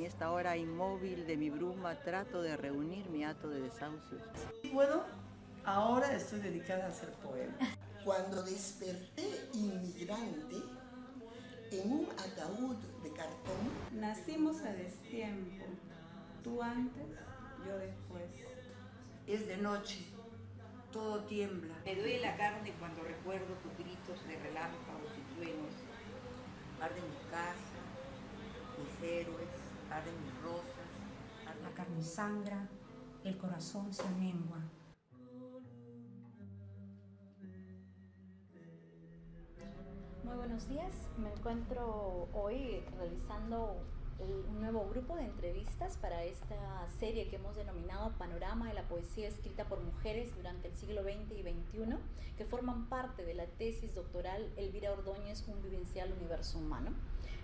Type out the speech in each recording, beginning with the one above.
esta hora inmóvil de mi bruma trato de reunir mi hato de desahucios. Bueno, ahora estoy dedicada a hacer poemas. Cuando desperté inmigrante en un ataúd de cartón. Nacimos a destiempo, tú antes, yo después. Es de noche, todo tiembla. Me duele la carne cuando recuerdo tus gritos de relámpagos y truenos. Arde mi casa, mis héroes, arden mis rosas. La carne sangra, el corazón se mengua. Muy buenos días, me encuentro hoy realizando un nuevo grupo de entrevistas para esta serie que hemos denominado Panorama de la Poesía Escrita por Mujeres durante el siglo XX y XXI, que forman parte de la tesis doctoral Elvira Ordóñez, Un vivencial universo humano.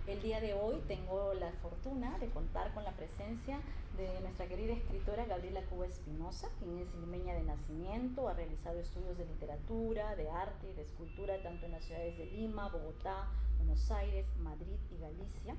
El día de hoy tengo la fortuna de contar con la presencia de nuestra querida escritora Gabriela Cuba Espinosa, quien es limeña de nacimiento, ha realizado estudios de literatura, de arte y de escultura tanto en las ciudades de Lima, Bogotá, Buenos Aires, Madrid y Galicia.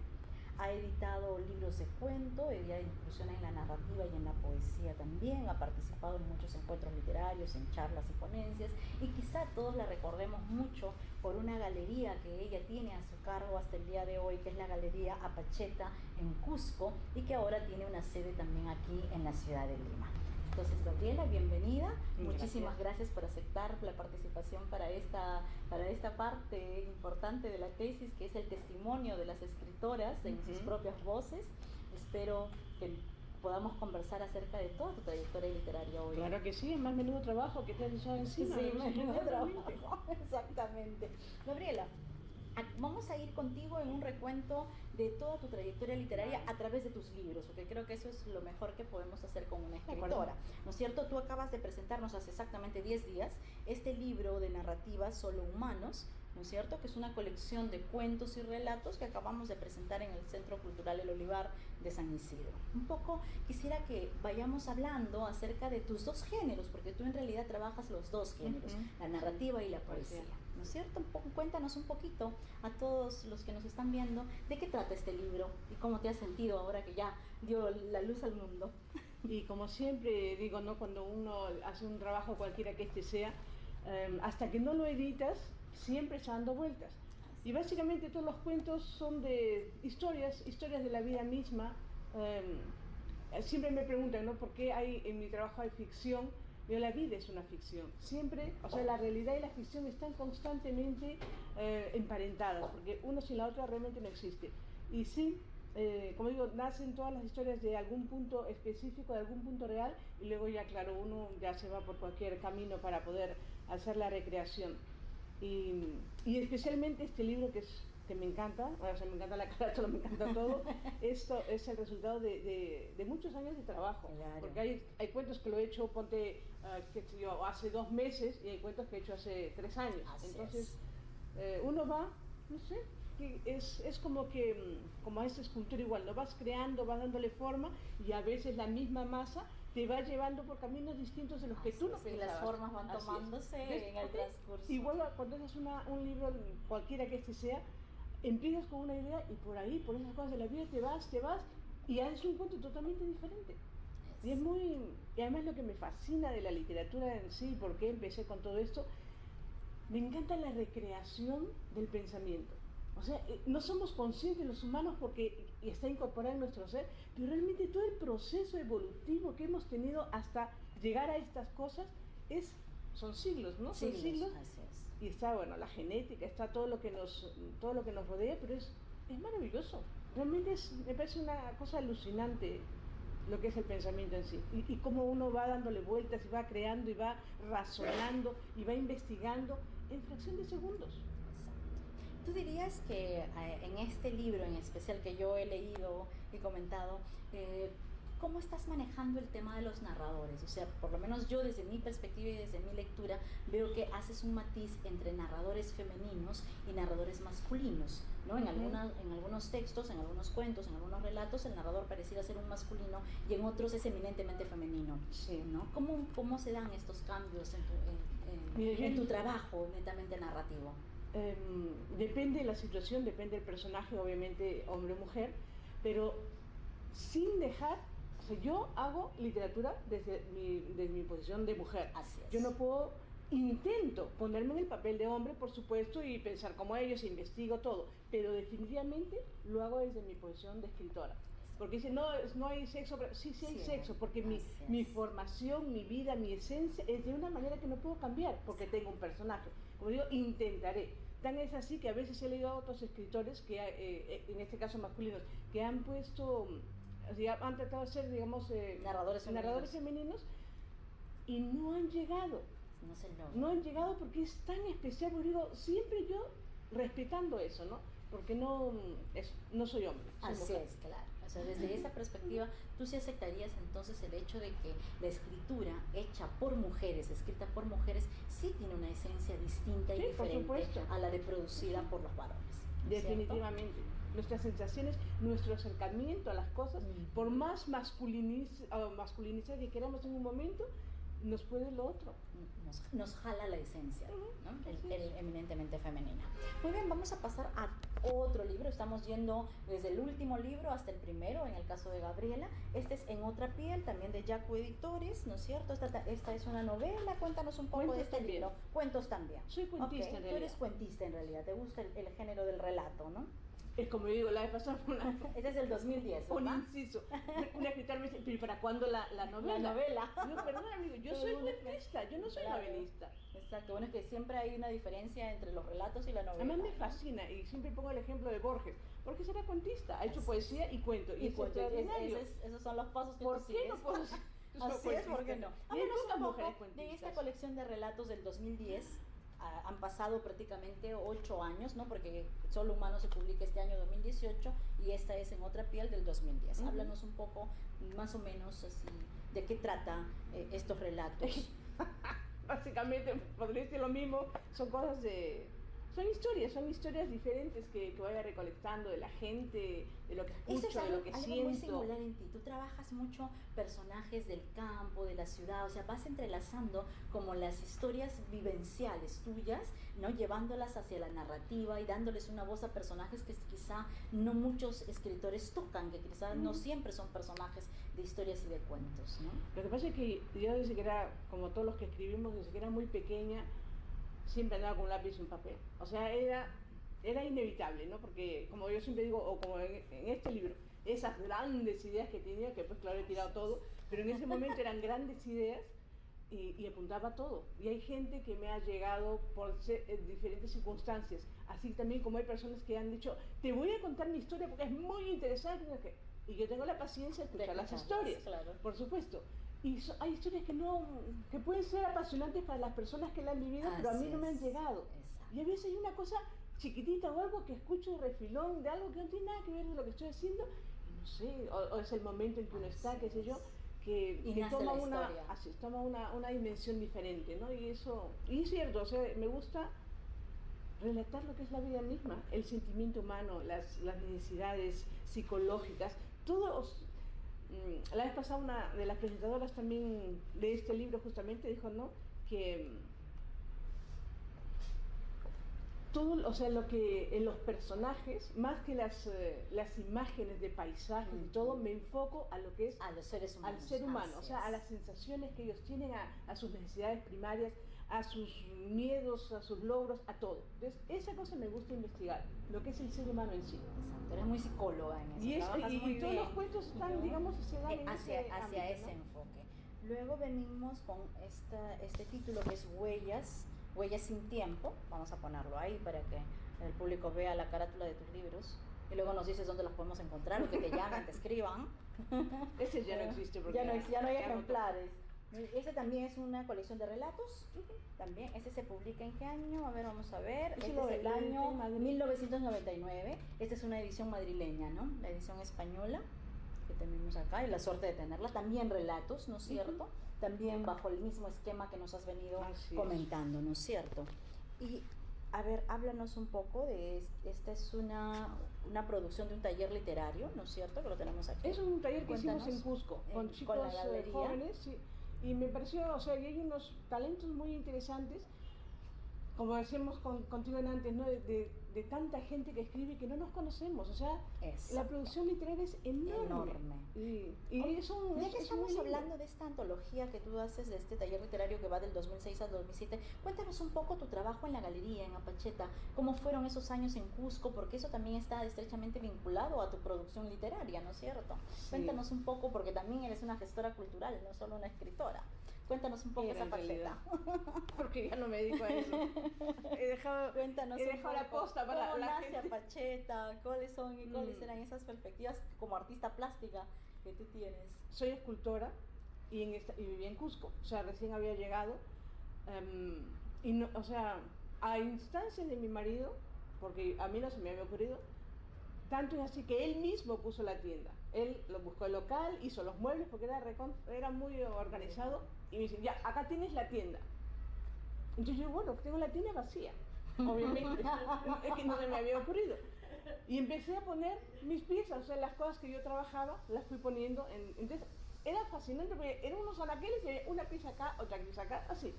Ha editado libros de cuento, ella incursiona en la narrativa y en la poesía también, ha participado en muchos encuentros literarios, en charlas y ponencias, y quizá todos la recordemos mucho por una galería que ella tiene a su cargo hasta el día de hoy, que es la Galería Apacheta en Cusco, y que ahora tiene una sede también aquí en la ciudad de Lima. Entonces, Gabriela, bienvenida. Muchísimas gracias por aceptar la participación para esta parte importante de la tesis, que es el testimonio de las escritoras en sus propias voces. Espero que podamos conversar acerca de toda tu trayectoria literaria hoy. Claro que sí, es más menudo trabajo que te has echado encima. Sí, menudo trabajo, exactamente. Gabriela, vamos a ir contigo en un recuento de toda tu trayectoria literaria a través de tus libros, porque creo que eso es lo mejor que podemos hacer con una escritora, ¿no es cierto? Tú acabas de presentarnos hace exactamente 10 días este libro de narrativas Solo Humanos, ¿no es cierto? Que es una colección de cuentos y relatos que acabamos de presentar en el Centro Cultural El Olivar de San Isidro. Un poco quisiera que vayamos hablando acerca de tus dos géneros, porque tú en realidad trabajas los dos géneros, la narrativa y la poesía, ¿no es cierto? Cuéntanos un poquito a todos los que nos están viendo de qué trata este libro y cómo te has sentido ahora que ya dio la luz al mundo. Y como siempre digo, ¿no? Cuando uno hace un trabajo cualquiera que este sea, hasta que no lo editas, siempre está dando vueltas. Y básicamente todos los cuentos son de historias de la vida misma. Siempre me preguntan, ¿no? ¿Por qué en mi trabajo hay ficción? Pero la vida es una ficción. Siempre, o sea, la realidad y la ficción están constantemente emparentadas, porque una sin la otra realmente no existe. Y sí, como digo, nacen todas las historias de algún punto específico, de algún punto real, y luego ya, claro, uno ya se va por cualquier camino para poder hacer la recreación. Y especialmente este libro que me encanta, o sea, me encanta la carátula, me encanta todo. Esto es el resultado de muchos años de trabajo, claro. Porque hay cuentos que lo he hecho, ponte, qué sé yo, hace 2 meses, y hay cuentos que he hecho hace 3 años. Entonces, uno va, no sé, que es como a esta escultura igual, lo vas creando, vas dándole forma, y a veces la misma masa te va llevando por caminos distintos de los que tú no pensabas. Y las formas van tomándose en el transcurso. Igual cuando haces un libro, cualquiera que este sea, empiezas con una idea y por ahí, por esas cosas de la vida, te vas y haces un cuento totalmente diferente. Y además lo que me fascina de la literatura en sí, por qué empecé con todo esto, me encanta la recreación del pensamiento. O sea, no somos conscientes los humanos porque está incorporado en nuestro ser, pero realmente todo el proceso evolutivo que hemos tenido hasta llegar a estas cosas son siglos, ¿no? Son siglos. Así es. Y está, bueno, la genética, está todo lo que nos rodea, pero es maravilloso. Realmente me parece una cosa alucinante lo que es el pensamiento en sí. Y cómo uno va dándole vueltas y va creando y va razonando y va investigando en fracción de segundos. ¿Tú dirías que en este libro en especial que yo he leído y comentado, cómo estás manejando el tema de los narradores? O sea, por lo menos yo desde mi perspectiva y desde mi lectura veo que haces un matiz entre narradores femeninos y narradores masculinos, ¿no? En algunos textos, en algunos cuentos, en algunos relatos, el narrador pareciera ser un masculino y en otros es eminentemente femenino, ¿no? ¿Cómo se dan estos cambios en tu trabajo netamente narrativo? Depende de la situación, depende del personaje, obviamente hombre o mujer, pero sin dejar, o sea, yo hago literatura desde mi posición de mujer. Así es. Yo no puedo, intento ponerme en el papel de hombre, por supuesto, y pensar como ellos, investigo todo, pero definitivamente lo hago desde mi posición de escritora. Porque dicen, no, no hay sexo, pero sí, sí hay sexo, porque mi formación, mi vida, mi esencia es de una manera que no puedo cambiar, porque tengo un personaje. Como digo, intentaré. Tan es así que a veces he leído a otros escritores, que en este caso masculinos, que han puesto, o sea, han tratado de ser, digamos, narradores femeninos y no han llegado. No se logra. No han llegado porque es tan especial, porque digo, siempre yo respetando eso, ¿no? Porque no soy hombre, soy Así mujer. es, claro. O sea, desde esa perspectiva, ¿tú sí aceptarías entonces el hecho de que la escritura hecha por mujeres, escrita por mujeres, sí tiene una esencia distinta y Sí, por diferente supuesto. a la de producida por los varones? ¿No es cierto? Definitivamente. Nuestras sensaciones, nuestro acercamiento a las cosas, por más masculinizar que queramos en un momento, nos puede lo otro. Nos jala la esencia, ¿no? El eminentemente femenina. Muy bien, vamos a pasar a otro libro. Estamos yendo desde el último libro hasta el primero, en el caso de Gabriela. Este es En otra piel, también de Yacu Editores, ¿no es cierto? Esta es una novela. Cuéntanos un poco Cuentos de este también. libro. Cuentos también. Soy cuentista, en Tú realidad. eres cuentista en realidad. Te gusta el género del relato, ¿no? Es como digo, la vez pasada fue Este es del 2010, un ¿verdad? inciso. Una escritora me dice, ¿pero para cuándo la novela? La novela. Yo, perdón, amigo, yo soy cuentista, yo no soy Claro. novelista. Exacto. Bueno, es que siempre hay una diferencia entre los relatos y la novela. Además me ¿no? fascina, y siempre pongo el ejemplo de Borges. Borges era cuentista, ha hecho poesía y cuento. Y es cuento, extraordinario. esos son los pasos que ¿Por tú qué sigues. no puedo ser? Así es, ¿por qué no? Y hay Háblanos pocas un poco mujeres de cuentistas. esta colección de relatos del 2010. Han pasado prácticamente 8 años, ¿no? Porque Solo Humano se publica este año 2018 y esta es En otra piel del 2010. Háblanos un poco, más o menos, así, de qué trata estos relatos. Básicamente, podría decir lo mismo, son cosas de... Son historias diferentes que vaya recolectando de la gente, de lo que Eso escucho, es de algo, lo que algo siento. muy singular en ti. Tú trabajas mucho personajes del campo, de la ciudad, o sea, vas entrelazando como las historias vivenciales tuyas, ¿no? Llevándolas hacia la narrativa y dándoles una voz a personajes que quizá no muchos escritores tocan, que quizá no siempre son personajes de historias y de cuentos, ¿no? Lo que pasa es que yo desde que era, como todos los que escribimos, desde que era muy pequeña, siempre andaba con un lápiz y un papel. O sea, era inevitable, ¿no? Porque, como yo siempre digo, o como en este libro, esas grandes ideas que tenía, que pues claro he tirado todo, pero en ese momento eran grandes ideas y apuntaba todo. Y hay gente que me ha llegado por diferentes circunstancias, así también como hay personas que han dicho, te voy a contar mi historia porque es muy interesante. Y yo tengo la paciencia de escuchar las historias, claro. por supuesto. Y hay historias que pueden ser apasionantes para las personas que la han vivido, pero a mí no me han llegado. Exacto. Y a veces hay una cosa chiquitita o algo que escucho de refilón, de algo que no tiene nada que ver con lo que estoy haciendo, y no sé, o es el momento en que uno está, qué sé yo, que nace toma la historia. toma una dimensión diferente, ¿no? Y es cierto, o sea, me gusta relatar lo que es la vida misma, el sentimiento humano, las necesidades psicológicas, todos. La vez pasada una de las presentadoras también de este libro justamente dijo, ¿no? Que todo, o sea, lo que en los personajes, más que las imágenes de paisajes y todo, me enfoco a lo que es a los seres humanos. al ser humano, o Así sea, es. a las sensaciones que ellos tienen, a sus necesidades primarias, a sus miedos, a sus logros, a todo. Entonces, esa cosa me gusta investigar, lo que es el ser humano en sí. Exacto, eres muy psicóloga en eso. Y trabajas muy todos bien. los cuentos están, digamos, se dan en hacia ese ámbito, ese ¿no? enfoque. Luego venimos con este título que es Huellas sin tiempo. Vamos a ponerlo ahí para que el público vea la carátula de tus libros. Y luego nos dices dónde los podemos encontrar, o que te llamen, te escriban. Ese ya no existe porque ya no hay ya no ejemplares. Este también es una colección de relatos. También, este se publica ¿en qué año? A ver, vamos a ver. Ese Este lo es el edité en año Madrid. 1999. Esta es una edición madrileña, ¿no? La edición española que tenemos acá y la suerte de tenerla. También relatos, ¿no es cierto? También bajo el mismo esquema que nos has venido Así es. comentando, ¿no es cierto? Y a ver, háblanos un poco de esta es una producción de un taller literario, ¿no es cierto? Que lo tenemos aquí. Es un taller que hicimos Cuéntanos. en Cusco con Con chicos la galería. jóvenes, sí, y me pareció, o sea, y hay unos talentos muy interesantes como decíamos contigo antes, ¿no? de tanta gente que escribe que no nos conocemos, o sea, la producción literaria es enorme. Y eso ya que es estamos muy lindo. hablando de esta antología que tú haces, de este taller literario que va del 2006 al 2007, cuéntanos un poco tu trabajo en la galería, en Apacheta, cómo fueron esos años en Cusco, porque eso también está estrechamente vinculado a tu producción literaria, ¿no es cierto? Sí. Cuéntanos un poco, porque también eres una gestora cultural, no solo una escritora. Cuéntanos un poco esa faceta. Porque ya no me dedico a eso. Cuéntanos he dejado la posta para cómo la nace gente. Apacheta, cuáles son y cuáles eran esas perspectivas como artista plástica que tú tienes. Soy escultora y vivía en Cusco, o sea, recién había llegado, y no, o sea, a instancias de mi marido, porque a mí no se me había ocurrido, tanto es así que él mismo puso la tienda. Él lo buscó el local, hizo los muebles porque era muy organizado y me dice, ya, acá tienes la tienda. Entonces yo, bueno, tengo la tienda vacía, obviamente, es que no se me había ocurrido. Y empecé a poner mis piezas, o sea, las cosas que yo trabajaba, las fui poniendo. Entonces era fascinante porque eran unos anaqueles y había una pieza acá, otra pieza acá, así.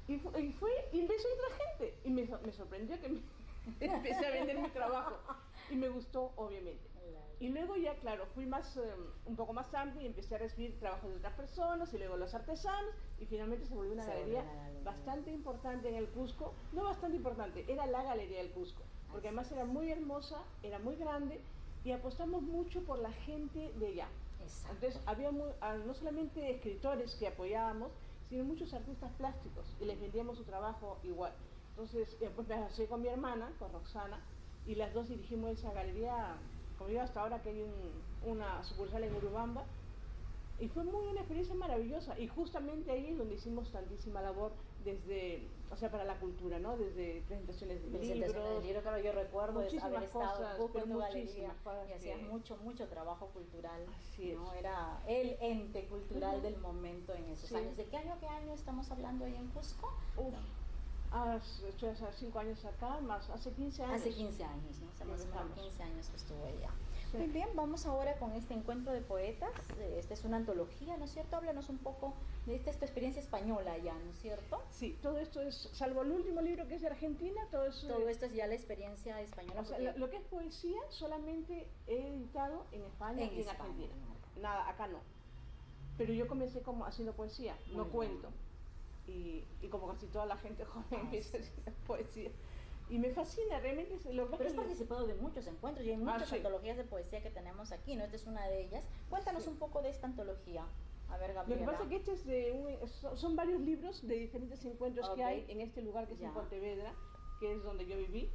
Y empezó a otra gente y me sorprendió que empecé a vender mi trabajo y me gustó, obviamente. Y luego ya, claro, fui un poco más amplia y empecé a recibir trabajos de otras personas y luego los artesanos y finalmente se volvió una galería bastante importante en el Cusco. No bastante importante, era la galería del Cusco, porque además era muy hermosa, era muy grande y apostamos mucho por la gente de allá. Exacto. Entonces había no solamente escritores que apoyábamos, sino muchos artistas plásticos y les vendíamos su trabajo igual. Entonces pues me asocié con mi hermana, con Roxana, y las dos dirigimos esa galería, como digo, hasta ahora que hay una sucursal en Urubamba, y fue una experiencia maravillosa, y justamente ahí es donde hicimos tantísima labor o sea, para la cultura, ¿no? Desde presentaciones de libros, claro, yo recuerdo haber estado en tu galería y hacías mucho trabajo cultural, así ¿no? es. Era el ente cultural del momento en esos años. ¿De qué año estamos hablando ahí en Cusco? Estoy hace 5 años acá, más hace 15 años. Hace 15 años, ¿no? Hace más o menos 15 años que estuvo allá. Sí. Muy bien, vamos ahora con este encuentro de poetas. Esta es una antología, ¿no es cierto? Háblanos un poco de esta es tu experiencia española ya, ¿no es cierto? Sí, todo esto es, salvo el último libro que es de Argentina, todo esto es ya la experiencia española. O sea, lo que es poesía solamente he editado en España y en Argentina. Nada, acá no. Pero yo comencé como haciendo poesía, no cuento. Y como casi toda la gente joven empieza haciendo poesía. Y me fascina, realmente. Pero has participado de muchos encuentros y hay muchas antologías de poesía que tenemos aquí, ¿no? Esta es una de ellas. Cuéntanos un poco de esta antología. A ver, Gabriela. Lo que pasa es que son varios libros de diferentes encuentros que hay en este lugar que es en Pontevedra, que es donde yo viví.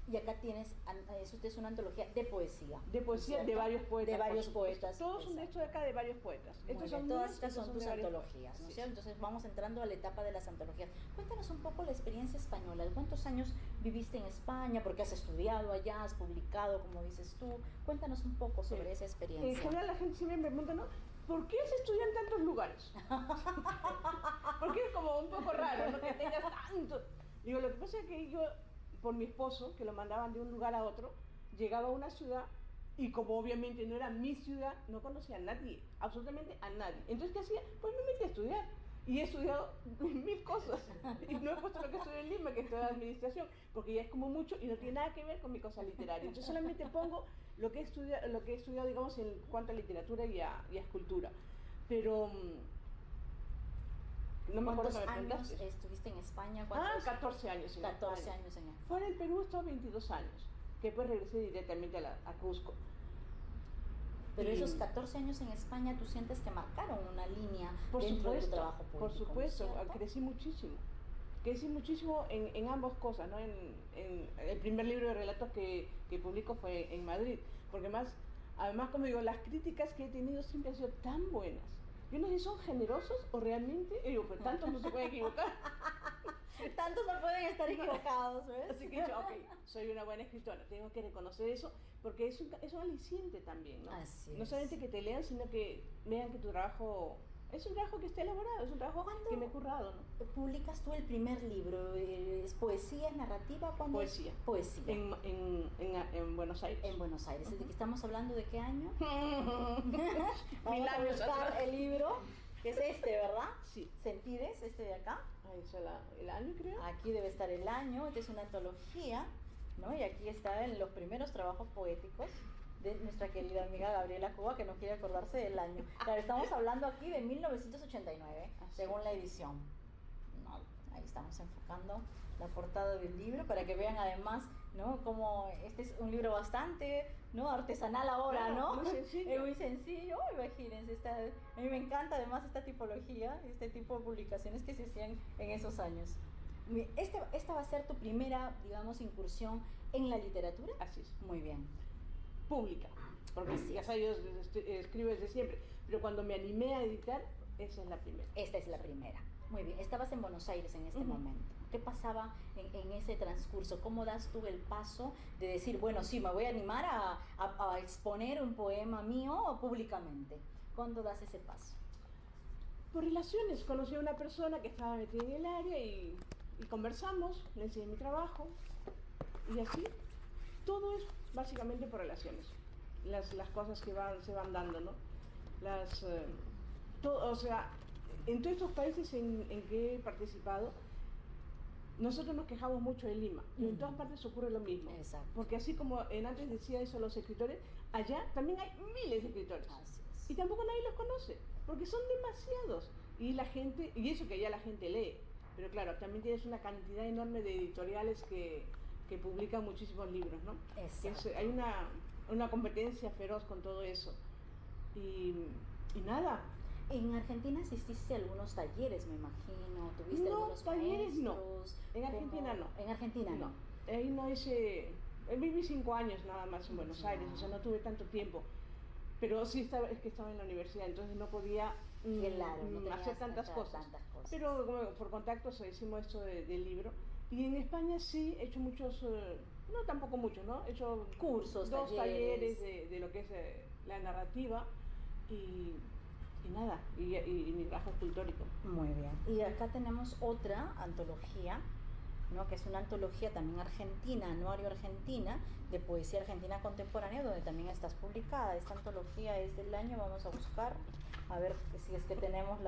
Y acá tienes, eso es una antología de poesía. De poesía, ¿cierto? De varios poetas. De varios poetas. Todos son de estos de acá, de varios poetas. Todas estas son tus antologías, ¿no es cierto? Entonces vamos entrando a la etapa de las antologías. Cuéntanos un poco la experiencia española. ¿Cuántos años viviste en España? Porque has estudiado allá, has publicado, como dices tú. Cuéntanos un poco sobre esa experiencia. En general la gente siempre me pregunta, ¿no? ¿Por qué se estudia en tantos lugares? Porque es como un poco raro, ¿no? Que tengas tanto. Digo, lo que pasa es que yo, por mi esposo, que lo mandaban de un lugar a otro, llegaba a una ciudad y como obviamente no era mi ciudad, no conocía a nadie, absolutamente a nadie. Entonces, ¿qué hacía? Pues me metí a estudiar. Y he estudiado 1000 cosas. Y no he puesto lo que estudié en Lima, que estudié administración, porque ya es como mucho y no tiene nada que ver con mi cosa literaria. Entonces solamente pongo lo que he estudiado, digamos, en cuanto a literatura y a escultura. Pero no me acuerdo. ¿Cuántos años estuviste en España? 14 años en 14 España. años en España. Fuera del Perú estuve 22 años, que después regresé directamente a Cusco. Pero esos 14 años en España, ¿tú sientes que marcaron una línea dentro de tu trabajo político? Por supuesto, crecí muchísimo. Crecí muchísimo en ambas cosas, ¿no? En el primer libro de relatos que publico fue en Madrid, porque además, como digo, las críticas que he tenido siempre han sido tan buenas. Yo no sé si son generosos o realmente, pero tantos no se pueden equivocar. Tantos no pueden estar equivocados, ¿ves? Así que he dicho, ok, soy una buena escritora, tengo que reconocer eso, porque es un aliciente también, ¿no? Así no solamente que te lean, sino que vean que tu trabajo es un trabajo que está elaborado, es un trabajo que me he currado, ¿no? ¿Publicas tú el primer libro? ¿Es poesía, es narrativa? ¿Cuándo? Poesía. Poesía. En Buenos Aires. En Buenos Aires. ¿De qué estamos hablando? ¿De qué año? Vamos a buscar el libro, que es este, ¿verdad? Sí. ¿Sentires, este de acá? Ahí está el año, creo. Aquí debe estar el año, esta es una antología, ¿no? Y aquí están los primeros trabajos poéticos de nuestra querida amiga Gabriela Cuba, que no quiere acordarse del año. Claro, estamos hablando aquí de 1989, según la edición. No, ahí estamos enfocando la portada del libro para que vean además, ¿no? Como este es un libro bastante, ¿no? Artesanal ahora, Claro, ¿no? muy sencillo. Es muy sencillo, imagínense, a mí me encanta además esta tipología, este tipo de publicaciones que se hacían en esos años. ¿Esta va a ser tu primera, digamos, incursión en la literatura? Así es. Muy bien. Pública, porque Así ya es. sabes, yo escribo desde siempre, pero cuando me animé a editar, esa es la primera. Esta es la primera. Muy bien. Estabas en Buenos Aires en este Ujú. momento. ¿Qué pasaba en ese transcurso? ¿Cómo das tú el paso de decir, bueno, sí, me voy a animar a exponer un poema mío públicamente? ¿Cuándo das ese paso? Por relaciones, conocí a una persona que estaba metida en el área y conversamos, le enseñé mi trabajo y así. Todo es básicamente por relaciones, las cosas que se van dando, ¿no? O sea, en todos estos países en que he participado, nosotros nos quejamos mucho de Lima, y en todas partes ocurre lo mismo. Exacto. Porque así como antes decía eso los escritores, allá también hay miles de escritores. Así es. Y tampoco nadie los conoce, porque son demasiados. Y la gente, y eso que ya la gente lee, pero claro, también tienes una cantidad enorme de editoriales que publican muchísimos libros, ¿no? Exacto. Hay una competencia feroz con todo eso. Y nada. En Argentina asististe a algunos talleres, me imagino. ¿Tuviste No, algunos talleres no. maestros? En Argentina no. En Argentina no. Ahí no hice. Viví 5 años nada más en Buenos Aires, o sea, no tuve tanto tiempo. Pero sí es que estaba en la universidad, entonces no podía Claro, no tenías hacer tantas cosas. Pero como por contactos hicimos esto del libro. Y en España sí he hecho muchos, no tampoco muchos, ¿no? He hecho Cursos, 2 talleres. talleres de lo que es la narrativa y nada, y mi trabajo escultórico. Muy bien. Y acá tenemos otra antología, ¿no? Que es una antología también argentina, Anuario Argentina, de poesía argentina contemporánea, donde también estás publicada. Esta antología es del año, vamos a buscar, a ver si es que tenemos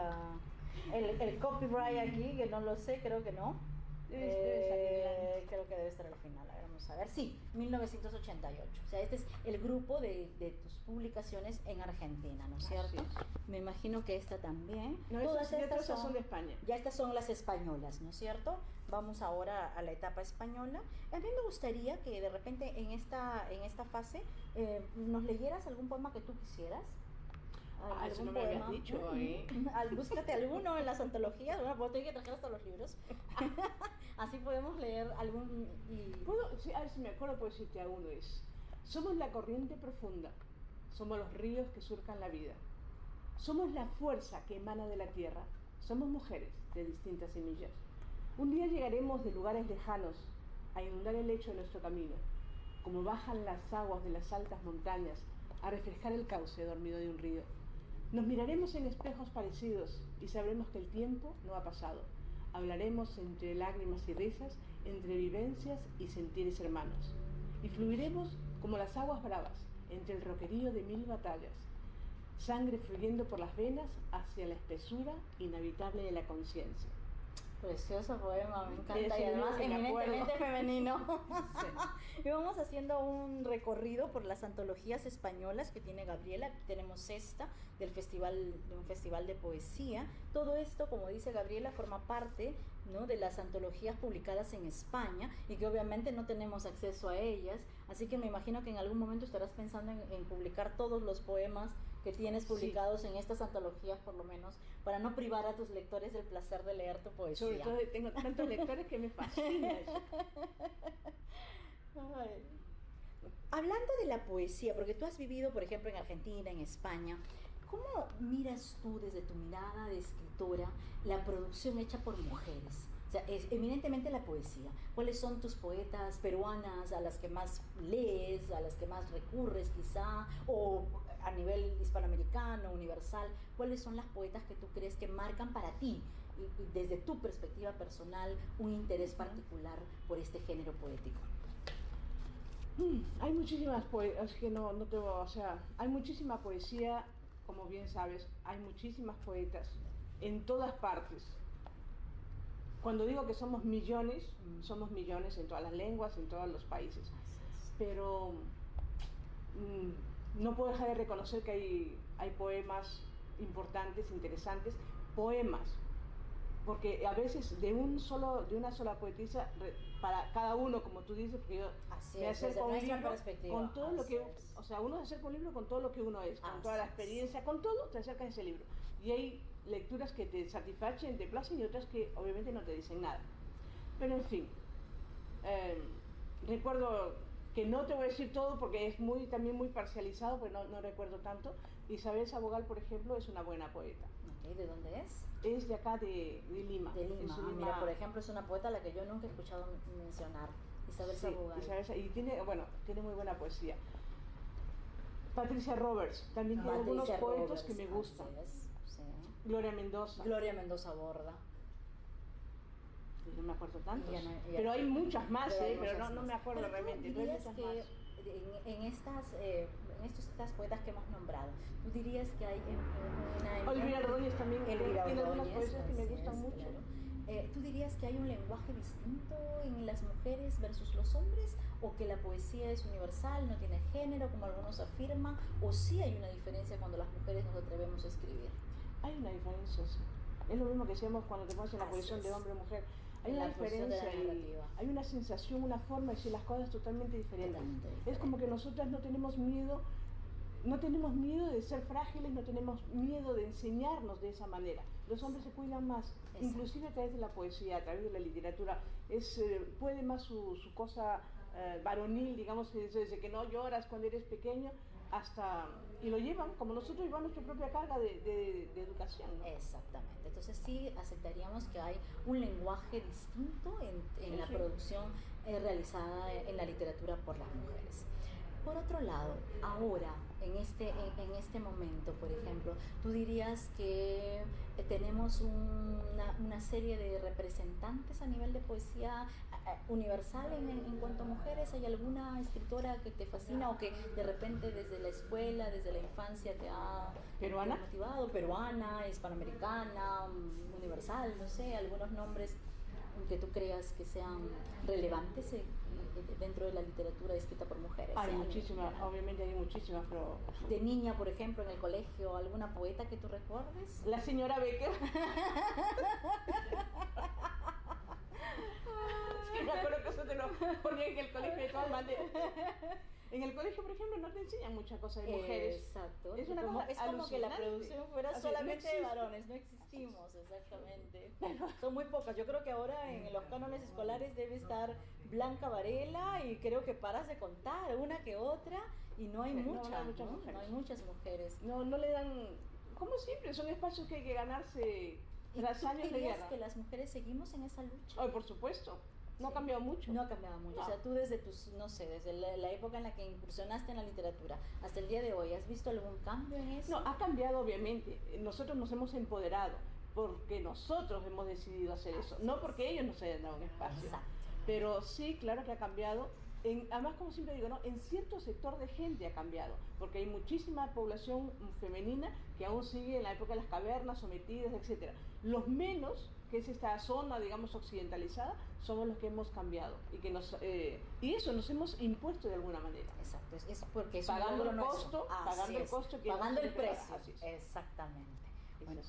el copyright aquí, que no lo sé, creo que no. Creo que debe estar al final, a ver, vamos a ver. Sí, 1988. O sea, este es el grupo de tus publicaciones en Argentina, ¿no es cierto? Me imagino que esta también. No, Todas estas son de España. Ya estas son las españolas, ¿no es cierto? Vamos ahora a la etapa española. A mí me gustaría que de repente en esta fase nos leyeras algún poema que tú quisieras. Eso no me habías dicho, ¿eh? Búscate alguno en las antologías, bueno, pues tengo que traer hasta los libros. Así podemos leer algún... Sí, a ver si me acuerdo, puedo decirte alguno. Somos la corriente profunda, somos los ríos que surcan la vida, somos la fuerza que emana de la tierra, somos mujeres de distintas semillas. Un día llegaremos de lugares lejanos a inundar el lecho de nuestro camino, como bajan las aguas de las altas montañas a refrescar el cauce dormido de un río. Nos miraremos en espejos parecidos y sabremos que el tiempo no ha pasado. Hablaremos entre lágrimas y risas, entre vivencias y sentires hermanos. Y fluiremos como las aguas bravas entre el roquerío de 1000 batallas. Sangre fluyendo por las venas hacia la espesura inhabitable de la conciencia. Precioso poema, me encanta, Ese y además libro, me eminentemente acuerdo. femenino. Sí. Y vamos haciendo un recorrido por las antologías españolas que tiene Gabriela. Aquí tenemos esta de un festival de poesía. Todo esto, como dice Gabriela, forma parte, ¿no?, de las antologías publicadas en España y que obviamente no tenemos acceso a ellas. Así que me imagino que en algún momento estarás pensando en publicar todos los poemas que tienes publicados en estas antologías, por lo menos, para no privar a tus lectores del placer de leer tu poesía. Sobre todo tengo tantos lectores que me fascina eso. Ay. Hablando de la poesía, porque tú has vivido, por ejemplo, en Argentina, en España, ¿cómo miras tú desde tu mirada de escritora la producción hecha por mujeres? O sea, es eminentemente la poesía. ¿Cuáles son tus poetas peruanas a las que más lees, a las que más recurres quizá, o a nivel hispanoamericano, universal? ¿Cuáles son las poetas que tú crees que marcan para ti, y desde tu perspectiva personal, un interés particular por este género poético? Hay muchísimas poesías, que no te voy, o sea, hay muchísima poesía, como bien sabes, hay muchísimas poetas en todas partes. Cuando digo que somos millones en todas las lenguas, en todos los países. Pero no puedo dejar de reconocer que hay poemas importantes, interesantes, poemas. Porque a veces de una sola poetisa, para cada uno, como tú dices, porque yo me acerco a un libro con todo lo que, o sea, uno se acerca a un libro con todo lo que uno es, con toda la experiencia, con todo, te acercas a ese libro. Y hay lecturas que te satisfacen, te placen y otras que obviamente no te dicen nada. Pero en fin, recuerdo que no te voy a decir todo porque es también muy parcializado, pues no recuerdo tanto. Isabel Sabogal, por ejemplo, es una buena poeta. Okay, ¿de dónde es? Es de acá, de Lima. De Lima. Mira, por ejemplo, es una poeta a la que yo nunca he escuchado mencionar. Isabel Sabogal. Y tiene muy buena poesía. Patricia Roberts, también tiene algunos poetas que me gustan. Sí. Gloria Mendoza. Gloria Mendoza Borda. No me acuerdo tantos. Pero hay muchas más, pero no me acuerdo pero realmente. ¿tú dirías que en estas poetas que hemos nombrado, tú dirías que hay Olvira Ordóñez también tiene algunas poesías que me gustan mucho? Claro. ¿Tú dirías que hay un lenguaje distinto en las mujeres versus los hombres? ¿O que la poesía es universal, no tiene género, como algunos afirman? ¿O sí hay una diferencia cuando las mujeres nos atrevemos a escribir? Hay una diferencia, sí. Es lo mismo que decíamos cuando te pones en la posición de hombre o mujer. Hay una diferencia y hay una sensación, una forma de decir las cosas totalmente diferente. Es como que nosotras no tenemos miedo de ser frágiles, no tenemos miedo de enseñarnos de esa manera. Los hombres se cuidan más, inclusive a través de la poesía, a través de la literatura. Puede más su cosa varonil, digamos, desde que no lloras cuando eres pequeño, y lo llevan, como nosotros llevamos nuestra propia carga de educación, ¿no? Exactamente, entonces sí aceptaríamos que hay un lenguaje distinto en la producción realizada en la literatura por las mujeres. Por otro lado, ahora, en este momento, por ejemplo, tú dirías que tenemos una serie de representantes a nivel de poesía universal en cuanto a mujeres. ¿Hay alguna escritora que te fascina o que de repente desde la escuela, desde la infancia te ha motivado? Peruana, hispanoamericana, universal, no sé, algunos nombres que tú creas que sean relevantes dentro de la literatura escrita por mujeres. Hay muchísimas, obviamente hay muchísimas, pero... De niña, por ejemplo, en el colegio, ¿alguna poeta que tú recuerdes? La señora Becker. Es que me acuerdo que eso te lo ponía en el colegio de todas maneras. En el colegio, por ejemplo, no te enseñan muchas cosas de mujeres. Exacto. Es como que la producción fuera solamente de varones, no existimos, exactamente. Son muy pocas. Yo creo que ahora en los cánones escolares debe estar Blanca Varela y creo que paras de contar una que otra y no hay muchas mujeres. No hay muchas mujeres. No le dan, como siempre, son espacios que hay que ganarse tras años de guerra. Que las mujeres seguimos en esa lucha? Ay, por supuesto. No ha cambiado mucho. No ha cambiado mucho. No. O sea, tú desde desde la época en la que incursionaste en la literatura hasta el día de hoy, ¿has visto algún cambio en eso? No, ha cambiado obviamente. Nosotros nos hemos empoderado porque nosotros hemos decidido hacer eso, no porque ellos nos hayan dado un espacio. Exacto. Pero sí, claro que ha cambiado. Además, como siempre digo, ¿no? En cierto sector de gente ha cambiado, porque hay muchísima población femenina que aún sigue en la época de las cavernas, sometidas, etc. Los menos, que es esta zona, digamos, occidentalizada, somos los que hemos cambiado y eso nos hemos impuesto de alguna manera. Exacto, es porque es pagando un el costo, pagando el precio. Exactamente. Bueno,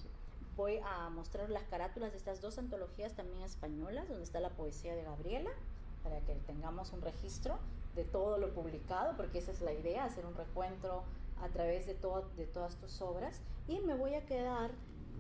voy a mostrar las carátulas de estas dos antologías también españolas, donde está la poesía de Gabriela, para que tengamos un registro de todo lo publicado, porque esa es la idea, hacer un recuento a través de todas tus obras. Y me voy a quedar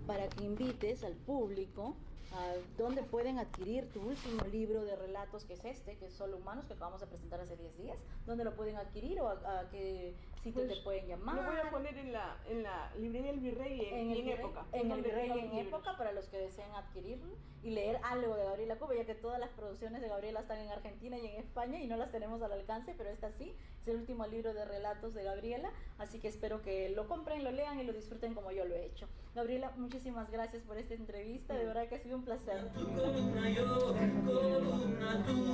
para que invites al público a dónde pueden adquirir tu último libro de relatos, que es que es Solo Humanos, que acabamos de presentar hace 10 días. ¿Dónde lo pueden adquirir o a qué sitio te pueden llamar? Lo voy a poner en la librería El Virrey en Época. En El Virrey en Época, para los que deseen adquirirlo y leer algo de Gabriela Cuba, ya que todas las producciones de Gabriela están en Argentina y en España y no las tenemos al alcance, pero esta sí, es el último libro de relatos de Gabriela, así que espero que lo compren, lo lean y lo disfruten como yo lo he hecho. Gabriela, muchísimas gracias por esta entrevista, de verdad que ha sido un placer. Tu columna yo, columna tú.